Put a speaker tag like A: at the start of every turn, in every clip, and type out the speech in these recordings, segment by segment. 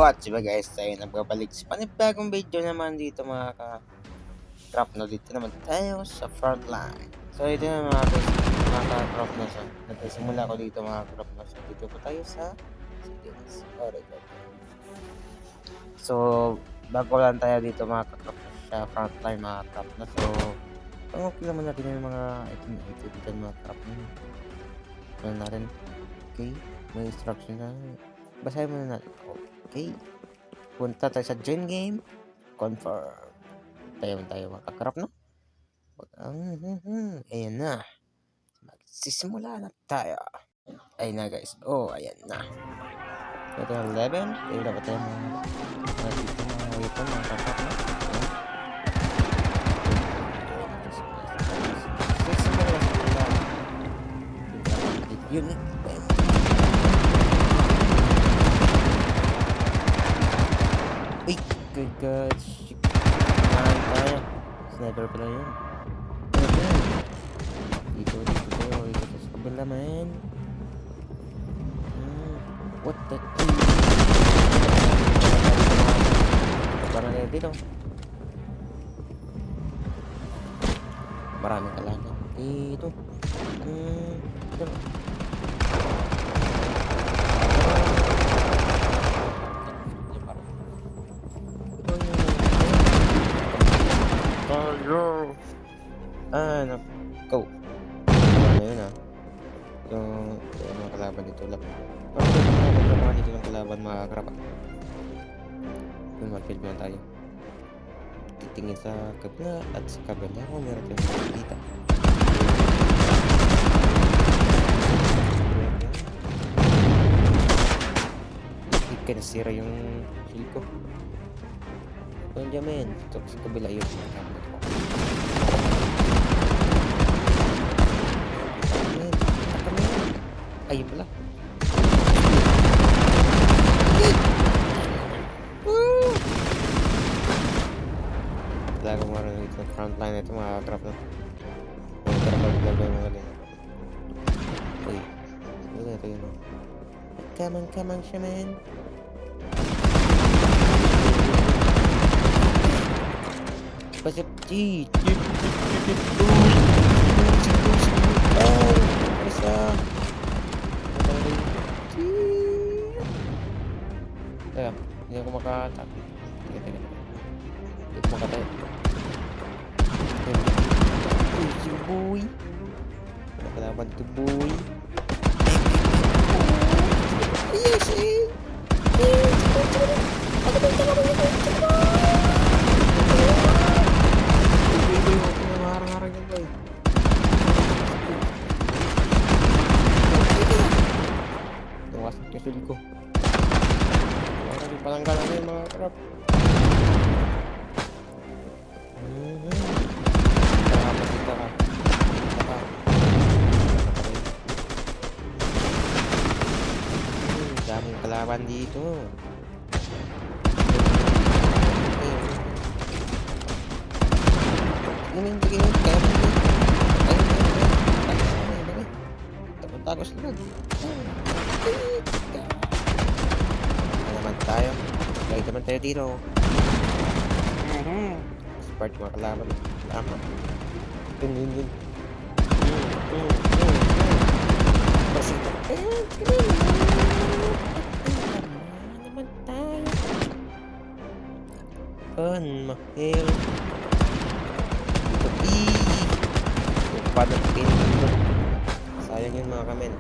A: What's up guys, tayo nagbabalik sa panibagong video naman dito mga ka-crop na dito naman tayo sa frontline. So ito na mga guys, mga ka-crop na siya. Nagsimula ko dito mga crop na siya. Dito po tayo sa settings. Alright. So bago lang tayo dito mga ka-crop sa frontline mga crop na. So okay naman natin yung mga ito dito mga crop na. Ano natin? Okay, may instruction na. Basahin muna natin. Okay. Punta tayo sa join game. Confirm. Tayo makakarap, no? Ayan na. Magsisimula na tayo. Ayan na, guys. Oh, ayan na. Ito ang level. Tayo dapat tayo mga weapon, mga kakarap, no? Yun. Uy, good God. Saan tayo? Sniper pala yun. Dito sa kabila man. What the parang na dito. Maraming kalaban. Dito. Dito. Go. Ano yun yung mga kalaban dito lang. Mga dito ng kalaban mga karapa. Yung market na tayo. Titingin sa kabila at sa kabila kung meron tayong makikita. Hindi ka nasira yung shield ko. Kung dyan men, ito sa kabila yun. Ayun pala. Wala akong marunong ito. Frontline na ito mga crap na. Mga galing. Uy. Ito yun. Come on, shaman. Pasip. Jeet. Isa. Teka, hindi ako makatak. Teka. Hindi ako makatay. Uy, si boy. Wala kalaban to boy. Yes, eh. Marang-marang yung boy. Tumasak yung shield ko. Palanggalan na yung mga crap. Nakapasita ka. Daming kalaban dito. Tingin. Takot-takos lang. Tayo. Kahit naman tayo dito. Support mga kalaban. Tama. Yun. Pasito. Naman tayo. Mahil. Padat pinto. Sayang yun mga kamen.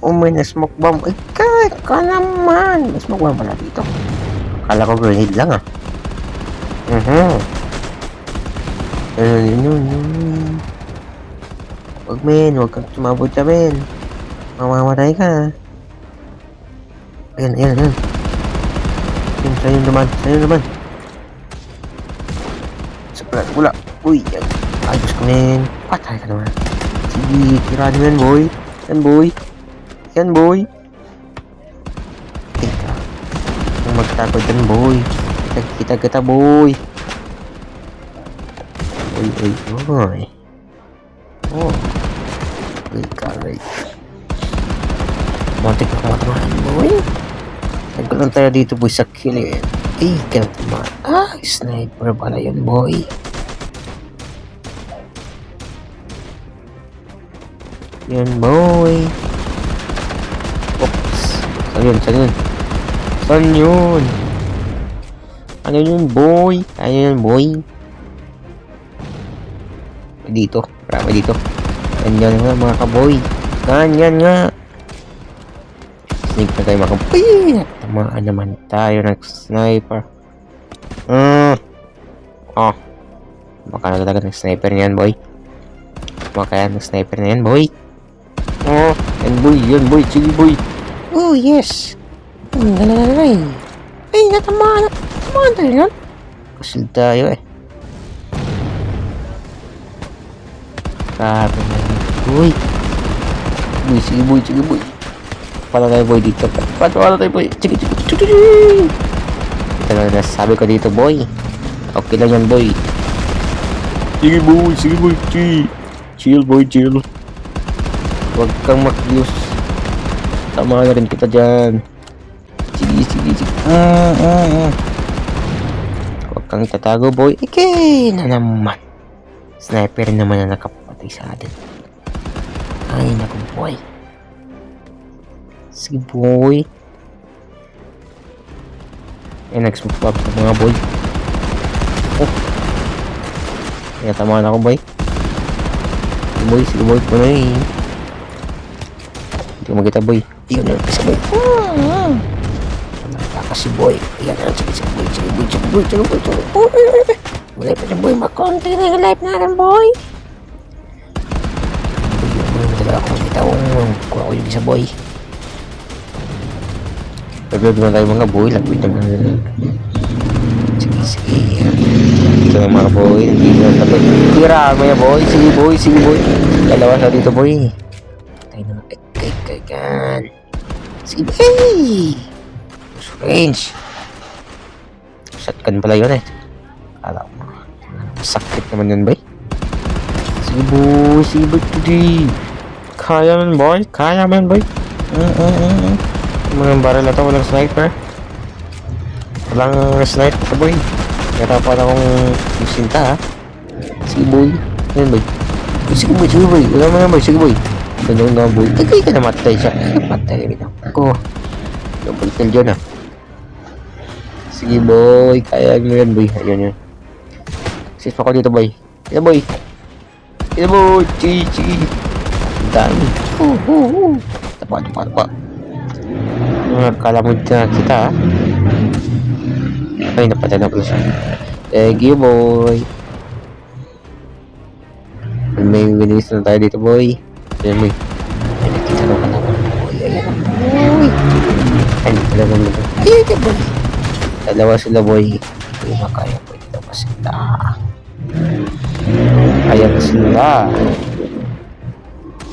A: Oh, may na-smoke bomb. Ay, ka naman. May smoke bomb pala dito. Akala ko grenade lang ah. Yun. Huwag men, huwag kang tumabot ka men. Mamamatay ka. Ayan. Yun, sa'yo naman. Wala. Uy, yan. Ayos ka men. Patay ka naman. Sige, tirahan mo yan boy. Yan boy. Teka. Kung magtakot yan boy. Kita boy. Uy. Oh. Aray. Montik na kumatamaan boy. Nagkaroon tayo dito boy sa kilid. Ay, kinatamaan. Sniper pala yun boy. Yan boy. Oops. Saan yun? Ano yun boy? Dito. Marami dito. Ganyan nga mga kaboy. Ganyan nga. Sneak na tayo mga kaboy. Tamaan naman tayo ng sniper. Baka na talaga ng sniper niyan boy. Yan boy. Sige boy. Oh yes. Ay, natamaan tayo yan. Kasil tayo eh. Grabe na yun. Boy, sige boy. Pala tayo boy dito. Sige. Ito lang nasasabi ko dito boy. Okay lang yan boy. Sige boy. Chill boy. Huwag kang makius. Tama na rin kita dyan. Sige. Huwag kang itatago boy. Okay na naman. Sniper naman na nakapatay sa atin. Ay naku boy. Sige boy. Ay nag-smoke up sa mga boy. Kaya tama na ako boy. Sige boy. Punoy. Hindi ko magkita boy. Iyon na kasi boy. Kasi boy. Iyan na. Sige boy. Wala pa siya boy. Makonti na yung life natin boy. Talaga ako makita kung ako yung isa boy. Pagod na tayo mga boy. Lapit naman. Sige. Dito na mga boy. Tira mo yan boy. Sige boy. Dalawa sa dito boy. Tayo naman. Kaigan. Sige boy. Range. Shotgun pala yun eh. Alam mo. Sakit naman yun boy. Sige boy. Today. Kaya man boy. Walang barrel na to. Walang sniper. Walang sniper boy. Kaya pa akong isinta ha. Sige boy. Ayan boy. Sige boy. Wala mo na boy. Sige boy. Ganyan nga boy. Kaya ka namatay siya. Patay rin ako. Double kill dyan ha. Sige boy. Kaya mo yan boy. Ayan yun. Safe ako dito boy. Ito boy. Sige. Dami. Tapa. Kalamod na kita ha. Ay, napatay na pala siya. Thank you boy. May winis na tayo dito boy. Ayan boy. Ay, nakita ko ka naman boy. Ayan boy. Ay, talaga naman. Ayan boy. Dalawa sila boy. Hindi ko makaya boy. Dalawa sila.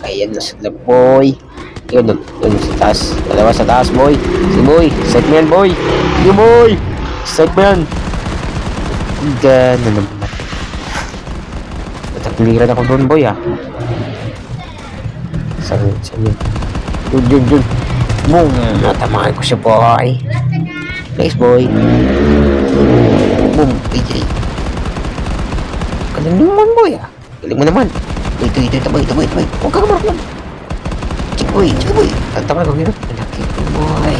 A: Ayan na sila boy. Yun sa taas. Dalawa sa taas boy. Sige boy. Set mo yan boy. Sige boy. Set mo yan. Gano'n naman. Natakliran ako doon boy ah. Saan yun? Yun. Boom. Natamaan ko siya boy. Nice boy. Boom. AJ. Galing naman boy ah. Galing mo naman. Ito boy. Huwag ka kamarap. Sige boy. Ang tama ko gano'n. Laki ko boy.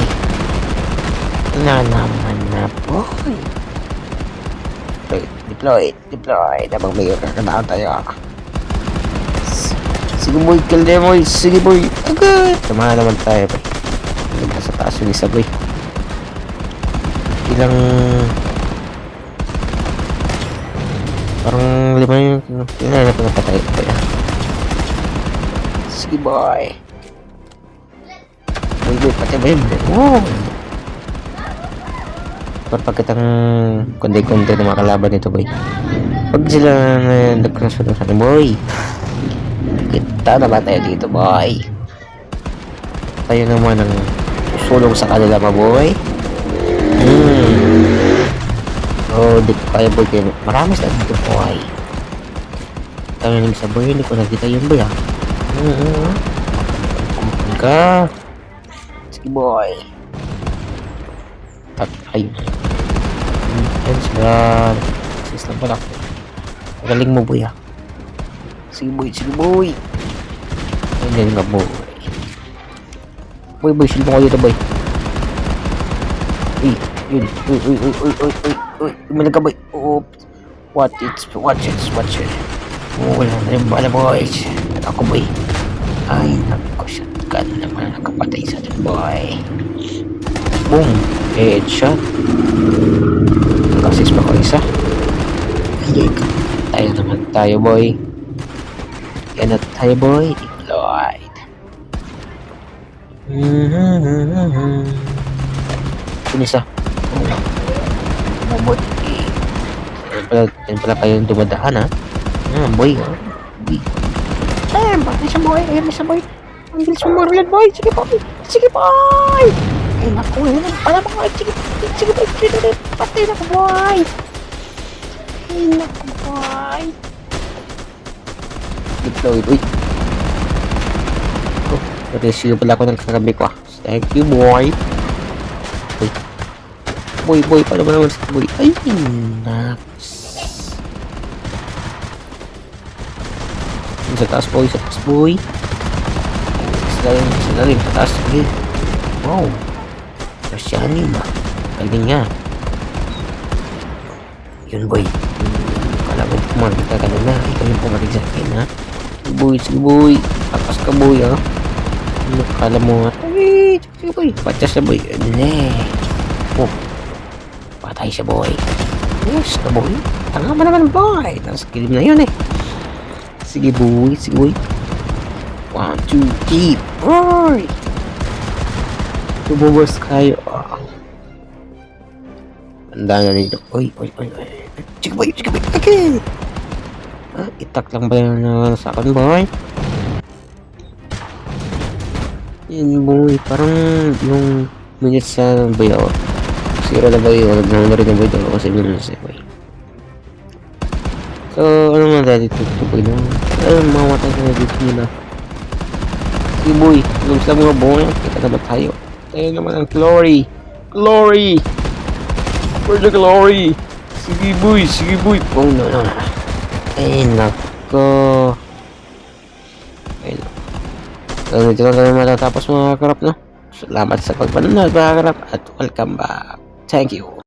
A: Na naman na boy. Deploy. Habang may kakataan tayo. Sige boy, kill them boy. Sige boy. Agad. Samahan naman tayo boy. Nagka sa taas yung isa boy. Ilang... Parang 5 yung... Tingnan na pinapatay ko boy. Sige boy. Boy, patay ba yun? Wow. Pagkatang konti-konti na mga kalaban nito boy. Pag sila nagkasunod sa akin boy, kita na ba tayo dito boy? Tayo naman ang susulong sa kanila mga boy. Oh, di ko kaya boy kayo. Marami sila dito boy. Tayo nang isa boy, hindi ko nakita yun boy ah. Kumakan ka. Sige boy. Ayun. Ayun sila. Sis lang pala. Galing mo boy ah. Sige boy, sige boy. Ayun nga boy. Boy, shield mo ko dito boy. Uy, yun. Uy. Umalag ka boy. Oops. Watch it. Oh, wala na yung bala boys. At ako boy. Ay, nako, shotgun naman nakapatay sa atin boy. Boom. Headshot. Nakasis pa ko isa. Ayay ka. Tayo naman tayo boy. Yan na tayo boy. Deployed. Pinisa. Boy. Yan pala kayo dumadaan ha. Boy. Boy. Patay siya boy. Ayan na siya boy. Ang bilis mo mga boy. Sige boy. Ay naku. Pala mga. Sige boy. Patay na ko boy. Ay naku boy. Deployed. Uy. Rescue pala ako ng kakabi ko ah. Thank you boy. Boy, paano ba naman sa boy? Ay, naks. Sa taas boy. Sa lalim, sa taas. Okay. Wow. Rasyanin ba? Galing nga. Yun boy. Kalaban pumalit ka kanina. Ikaw yung pumalit sa akin ha. Sige boy. Takas ka boy ha. Ano kala mo ha? Ay, sige boy. Patras na boy. Oh. Patay siya boy. Yes na boy. Tanga mo naman boy. Nasa kilim na yun eh. Sige boy. 1, 2, 3 boy. Tumubos kayo. Tanda na nito. Uy. Sige boy. Okay. Itak lang ba yun sa akin boy? Yun boy. Parang yung minutes sa boy ako. Sira na boy. Nagnaman rin na boy. Dalawa kasi minutes boy. So, ano man dati ito boy na? Mamatay ka na dito nila. Sige boy. Lums na mga boy. Kita na ba tayo? Tayo naman ang glory. Where's the glory? Sige boy. Oh no. Ay nako. Dito lang kami matatapos mga karap no. Salamat sa pagpanood mga karap at welcome back. Thank you.